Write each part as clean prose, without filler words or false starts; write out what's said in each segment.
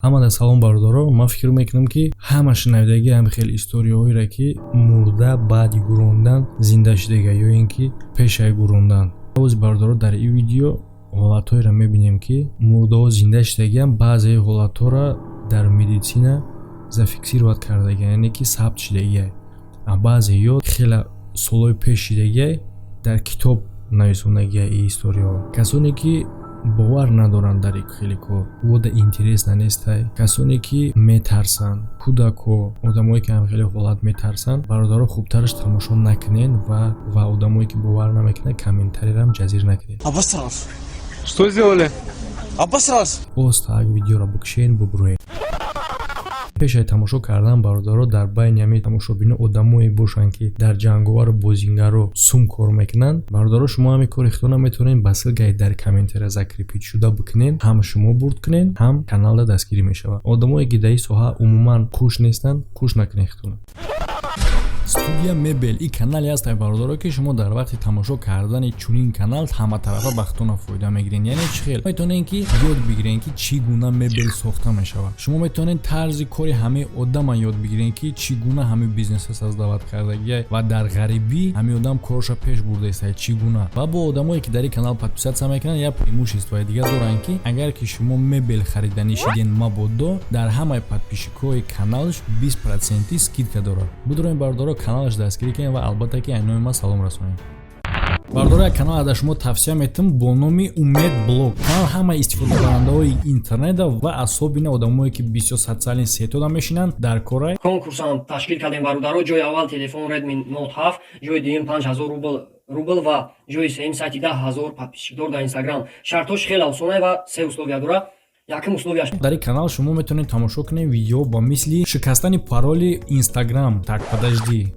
Ҳамада салом бародаро, ман фикр мекунам ки ҳама шунавидаги ҳам хел историёҳоеро ки мурда баъди гӯрондан зинда шудага ё ин ки пешаи гӯрондан. Оз бародаро дар ин видео ҳолатҳоеро мебинем ки мурдаҳо зинда шудагиам баъзеи ҳолатҳоро дар медисина зафиксироват кардагиам, яъне ки сабт шудагиам. Баъзеё хела солҳои пеш шудагиам дар китоб нависондагиам ин историёҳо. Касоне ки бовар надоранд дар хеле кор, вода интересна нестай. Касоне ки метарсанд, кӯдако, одамое ки ҳам хеле ҳолат метарсанд, бародаро хубтараш тамошо накунен ва одамое ки бовар намекунанд комментариям ҷазир накунед. Обосрался. Что сделали? Обосрался. Боз так видеоро бикшен бубуред. Пешаи тамошо кардан бародаро дар байни ҳамин тамошобино одамое бошанд ки дар ҷанговару бозингаро сум кор мекунанд. Бародаро шумо ҳамин кори худо наметавонед ба ссилкаи дар комментария закрепит шуда бикунед, ҳам шумо бурд кунед, ҳам каналда дастгирӣ мешавад. Одамое ки дар ин соҳа умуман хуш нестанд, хуш накунед худо. Студия мебел ин канале аст бародаро ки шумо дар вақти тамошо кардани чунин канал ҳаматарафа ба худтон фоида мегиред. Яъне чӣ хел метавонед ки ёд бигиред ки чӣ гуна мебел сохта мешавад. Шумо метавонед тарзи кори ҳамаи одама ёд бигиред ки чӣ гуна ҳамин бизнеса создават кардагия ва дар ғарибӣ ҳамин одам корша пеш бурдаистад чӣ гуна. Ва бо одамое ки дар ин канал подписатсия мекунанд як преимуществои дига доранд ки агар ки шумо мебел хариданӣ шиден мабодо дар ҳамаи подписчикои каналш 20% скидка дорад. Будурем бародаро каналаш дастгирӣ кунед ва албатта ки айнои ма салом расонед. Бародаро як канал аз шумо тавсия метавонам бо номи Умед блог. Канал ҳамаи истифодабарандаҳои интернета ва асобина одамое ки бисёр социалин сеҳтода мешинанд дар кора конкурсам ташкил кардем бародаро. ҷои аввал телефон Redmi Note 7, ҷои дуюм 5000 рубл ва ҷои сеюм сайти 10000 подписчикдор дар Instagram. Шартҳош хеле осона ва се условия дорад. Якум условияш дар ин канал шумо метавонед тамошо кунед видео ба мисли шикастани пароли Instagram. Так подожди.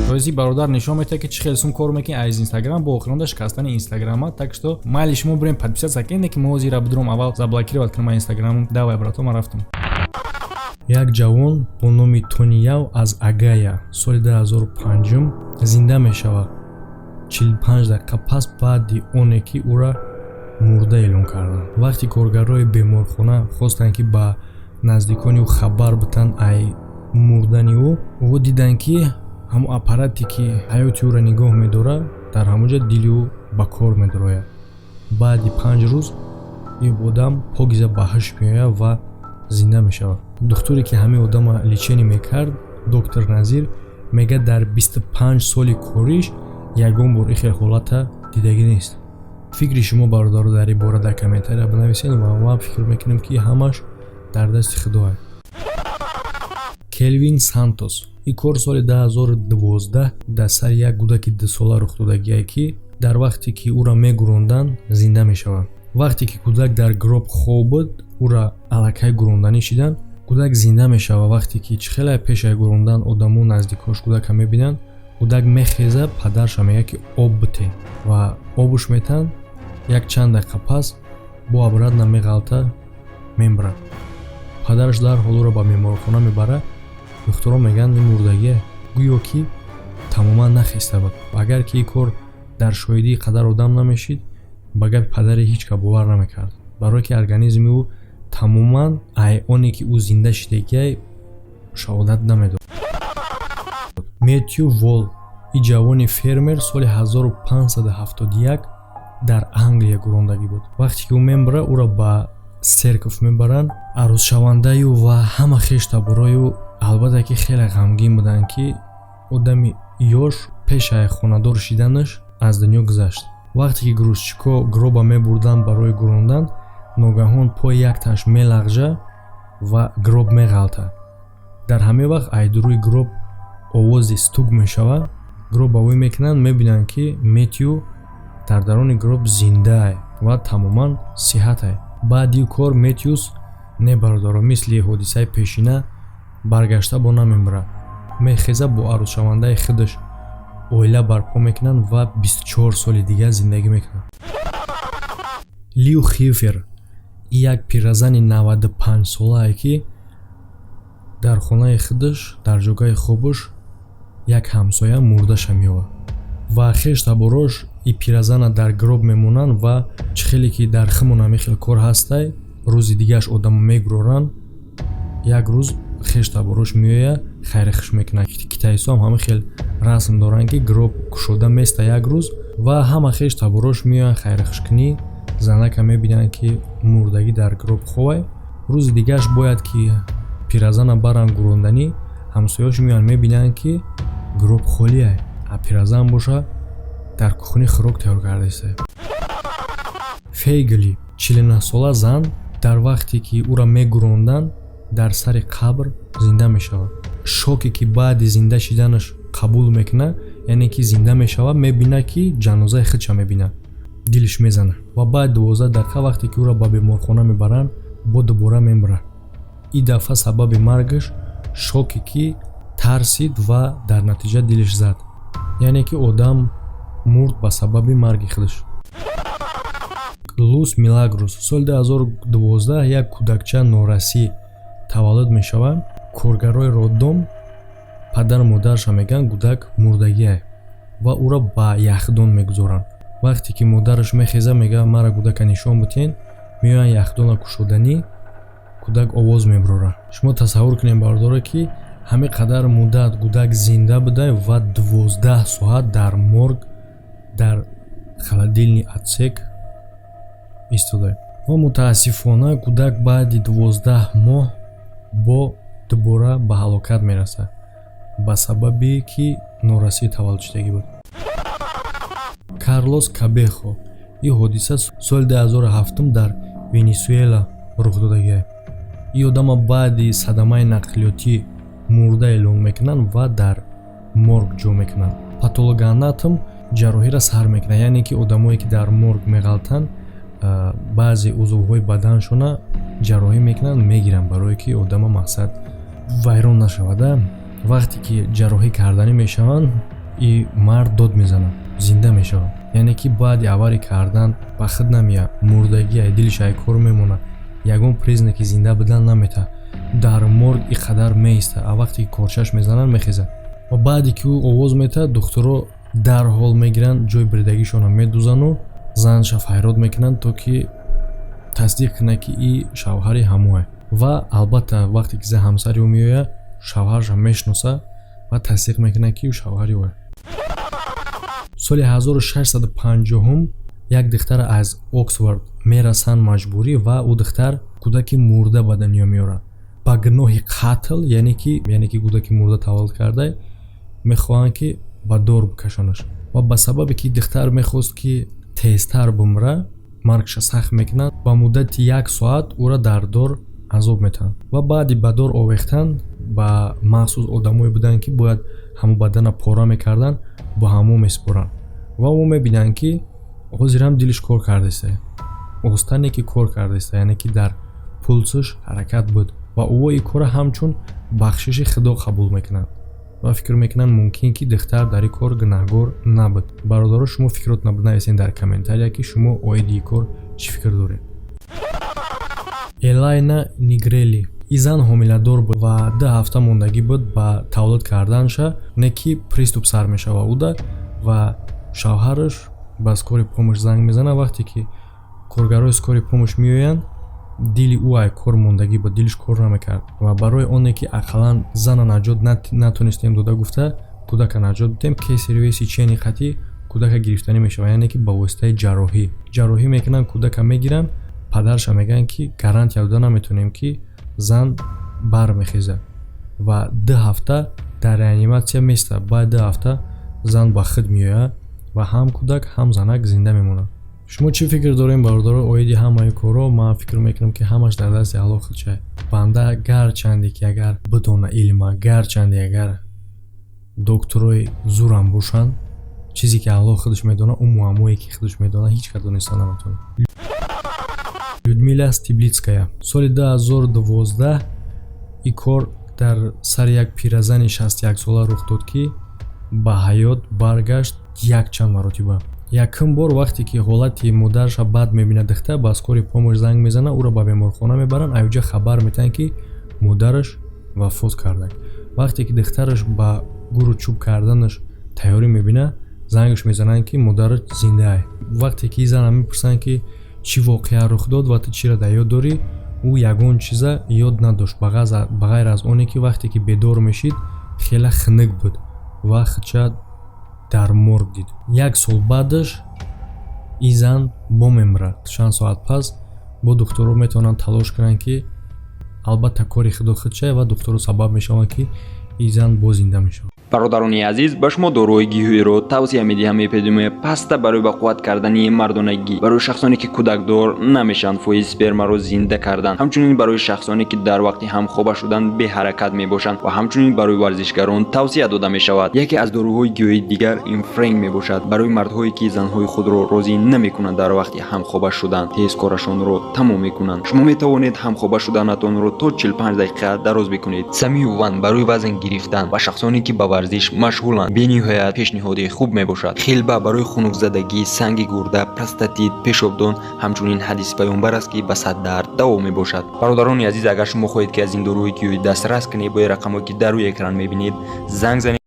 Рози бародар нишон метавад ки чӣ хел сум кор мекунед аз Instagram бо охиронда шикастани Instagram. Так что майли шумо бирем подписатсия кунед ки мо озира бидурам аввал заблокировать кунам Instagram. Давай брато, ман рафтам. Як ҷавон бо номи Тони Яв аз Агая соли 2005 зинда мешавад 45 дақиқа пас баъди оне ки ӯра мурда эълон карданд. Вақти коргарои беморхона хостанд ки ба наздикони ӯ хабар битанд ай мурдани ӯ диданд ки ҳамон аппарате ки ҳаёти ӯро нигоҳ медорад дар ҳамонҷа дили ӯ ба кор медорояд. Баъди 5 рӯз ин одам погиза ба ҳушт меояд ва зинда мешавад. духтуре ки ҳамин одама леченӣ мекард, доктор Назир мегӯяд дар 25 соли кориш ягон бор ин хел ҳолата дидагӣ нест. фикри шумо бародаро дар ин бора дар комментария бинависед ва ман фикр мекунам ки ҳамаш дар дасти худо аст. Келвин Сантос ин кор соли 2012 дар сари як кӯдаки 2 сола рух додагие ки дар вақте ки ӯро мегӯронданд зинда мешавад. Вақте ки кӯдак дар гроб хоб буд, ӯро аллакай гӯронданӣ шиданд. Кӯдак зинда мешавад вақте ки чӣ хеле пешаи гӯрондан одамо наздикош кӯдака мебинанд. Кӯдак мехезад, падарша мегӯяд ки об бите ва обуш метанд. Як чанд дақиқа пас бо обратно меғалта мембарад. Падараш дарҳол ӯро ба меморхона мебарад. духтуро мегӯянд ин мурдагие гӯё ки тамоман нахеста буд. Агар ки ин кор дар шоҳидии қадар одам намешид, ба гапи падаре ҳеҷ кас бовар намекард, барое ки организми ӯ тамоман оне ки ӯ зинда шудагие шаҳодат намедод. Меттью Волл ин ҷавони фермер соли 1571 дар Англия гӯрондагӣ буд. Вақте ки ӯ мембарад, ӯро ба серков мебаранд. арӯзшавандаи ӯ ва ҳама хештаборои ӯ албатта ки хеле ғамгин буданд ки одами ёш пешаи хонадор шиданаш аз дунё гузашт. Вақте ки грузчико гроба мебурданд барои гӯрондан, ногаҳон пои якташ мелағжа ва гроб меғалта. дар ҳамин вақт айдуруи гроб овози стук мешавад. гроб ба вуй мекунанд, мебинанд ки Меттью дар дарони гроб зиндаа ва тамоман сиҳатае. баъди ин кор Меттьюс не бародаро мисли ҳодисаи пешина баргашта бо намембарад. мехезад бо арӯзшавандаи худаш оила барпо мекунанд ва 24 соли дигар зиндагӣ мекунанд. Лиу Хифер як пиразани 95 солае ки дар хонаи худаш дар ҷойгоҳи хобаш як ҳамсоя мурдаша меёвад ва хештаборош ин пиразана дар гроб мемонанд ва чӣ хеле ки дар химон ҳамин хел кор ҳастай, рӯзи дигааш одамо мегуроранд як рӯз хеш таборош меоя хайрихш мекунад. Китайсо ҳама хел расм доранд ки гроб кушода места як рӯз ва ҳама хеш таборош меоян хайрихшкунӣ. Занака мебинанд ки мурдагӣ дар гроб ховай. Рӯзи дигааш бояд ки пиразана баранд гуронданӣ. ҳамсоёш меоянд мебинанд ки гроб холиай, а пиразан боша дар кухни хӯрок тайёр кардааст. Фейгли 49сола зан дар вақте ки ӯро мегуронданд дар сари қабр зинда мешавад. Шоке ки баъди зинда шиданаш қабул мекунад, яъне ки зинда мешавад, мебинад ки ҷанозаи худша мебинад. Дилиш мезана ва баъд 12 дақиқа вақте ки ӯро ба беморхона мебаранд, бо дубора мемирад. Ин дафъа сабаби маргаш шоке ки тарсид ва дар натиҷа дилиш зад. Яъне ки одам мурд ба сабаби марги худаш. Лус Милагрос соли 2012 як кӯдакча норасӣ таваллуд мешавад. Коргарои роддом падару модараша мегӯянд кӯдак мурдагиай ва ӯро ба яхдон мегузоранд. Вақте ки модараш мехеза мегӯяд мара кӯдака нишон бутен, меоянд яхдона кушоданӣ, кӯдак овоз мебарорад. Шумо тасаввур кунед бардора ки ҳамин қадар муддат кӯдак зинда буда ва 12 соат дар морг дар холодильный отсек истода. Ва мутаассифона кӯдак баъди 12 моҳ бо дубора ба ҳалокат мерасад ба сабаби ки норасӣ таваллудшудагӣ буд. Карлос Кабехо. Ин ҳодиса соли 2007 дар Венесуэла рух додагиаст. Ин одама баъди садамаи нақлиётӣ мурда эълон мекунанд ва дар морг ҷо мекунанд. Патологоанатом ҷарроҳиро сар мекунад, яъне ки одамое ки дар морг меғалтанд баъзе узвҳои баданшона ҷарроҳӣ мекунанд, мегиранд барое ки одама мақсад вайрон нашавада. Вақте ки ҷарроҳӣ карданӣ мешаванд, ин мард дод мезанад, зинда мешавад. Яъне ки баъди аварӣ кардан ба худ намеяд, мурдагиай, дилиш ай кор мемонад, ягон признаки зинда будан наметавад. Дар морг ин қадар меистад, а вақте ки корчаш мезананд мехезад. Ва баъде ки ӯ овоз метавад, духтуро дарҳол мегиранд, ҷои бирдагишона медӯзану занша файрод мекунанд, то ки тасдиқ кунад ки ин шавҳари ҳамоай. Ва албатта вақте ки ҳамсари ӯ меояд, шавҳарша мешиносад ва тасдиқ мекунад ки ӯ шавҳари ӯ. Соли 1650 як духтар аз Оксфорд мерасанд маҷбурӣ ва ӯ духтар кӯдаки мурда ба дунё меорад. Ба гуноҳи қатл, яъне ки кӯдаки мурда таваллуд карда, мехоҳанд ки ба дор бикашонаш. Ва ба сабабе ки духтар мехост ки тезтар бумра, маргша сахт мекунанд, ба муддати 1 соат ӯро дар дор азоб метаҳанд. Ва баъди ба дор овехтан ба махсус одамое буданд ки бояд ҳамон бадана пора мекарданд, ба ҳамон месупоранд. Ва мо мебинанд ки ҳозирам дилиш кор кардааст. Остане ки кор кардааст, яъне ки дар пулсаш ҳаракат буд ва ӯ ин кора ҳамчун бахшиши Худо қабул мекунанд. Ва фикр мекунанд мумкин ки духтар дар ин кор гунаҳгор набуд. Бародаро, шумо фикротна нависед дар комментария ки шумо оиди ин кор чӣ фикр доред. Элайна Нигрели. Ин зан ҳомиладор буд ва 2 ҳафта мондагӣ буд ба таваллуд карданша, не ки приступ сар мешава уда ва шавҳараш ба скори помощ занг мезана. Вақте ки коргарои скори помощ меоянд, дили ӯ ай кор мондагӣ буд, дилиш кор намекард ва барои оне ки ақаллан зана наҷот натонистем дода гуфта кӯдака наҷот дидем, кесареви сечени қатъӣ кӯдака гирифтанӣ мешавад, яъне ки ба воситаи ҷарроҳӣ мекунанд, кӯдака мегиранд. Падарша мегӯянд ки гарантия дода наметонем ки зан бармехезад ва 2 ҳафта дар реаниматсия меистад. Баъд 2 ҳафта зан ба худ меояд ва ҳам кӯдак ҳам занак зинда мемонад. шумо чӣ фикр дорем бародаро оиди ҳамаи корро? Ман фикр мекунам ки ҳамаш дар дасти Аллоҳ худшай. Банда гарчанде ки агар бидона илма, гарчанде агар докторои зурам бошанд, чизе ки Аллоҳ худш медонад, ӯ муаммое ки худш медонад, ҳеҷ кадо дониста наметавонад. Людмила Стиблицкая. Соли 2012 ин кор дар сари як пиразани 61 сола рух дод ки ба ҳаёт баргашт якчанд маротиба. Якум бор вақте ки ҳолати модараша бад мебинад духтар, ба скори помощ занг мезана, ӯро ба беморхона мебаранд, аёҷа хабар метаҳанд ки модараш вафот карда. Вақте ки духтараш ба гуру чӯб карданаш тайёрӣ мебинад, зангаш мезананд ки модараш зиндаай. Вақте ки зана мепурсанд ки чӣ воқеа рух дод ва ту чиро дар ёд дорӣ, ӯ ягон чиза ёд надошт ба ғайр аз оне ки вақте ки бедор мешид хела хунук буд ва хча дар морг дид. 1 сол баъдаш ин зан бомемра. Чанд соат пас бо духтуро метавонанд талош кунанд ки албатта кори худо худча ва духтуро сабаб мешаванд ки ин зан боз зинда мешавад. бародарони азиз, ба шумо дорои гиҳӯиро тавсия медиҳам эпидемия паста барои бақувват кардани мардонагӣ, барои шахсоне ки кӯдакдор намешанд фоиз спермаро зинда кардан, ҳамчунин барои шахсоне ки дар вақти ҳамхоба шудан беҳаракат мебошанд ва ҳамчунин барои варзишгарон тавсия дода мешавад. яке аз доруҳои гиёҳии дигар инфренг мебошад. барои мардҳое ки занҳои худро розӣ намекунанд дар вақти ҳамхоба шудан тез корашонро тамом мекунанд. шумо метавонед ҳамхоба шуданатонро то 45 дақиқа дароз бикунед. самиюван барои вазн гирифтан ва шахсоне ки ба варзиш машғуланд бениҳоят пешниҳоди хуб мебошад. хелба барои хунукзадагӣ, санги гурда, простатит, пешобдон ҳамчунин ҳадиси пайғамбар аст ки ба саддар даво мебошад. бародарони азиз, агар шумо хоҳед ки аз ин доруҳои гиёҳӣ дастрас кунед, бо рақамҳое ки дар рӯи экран мебинед занг занед.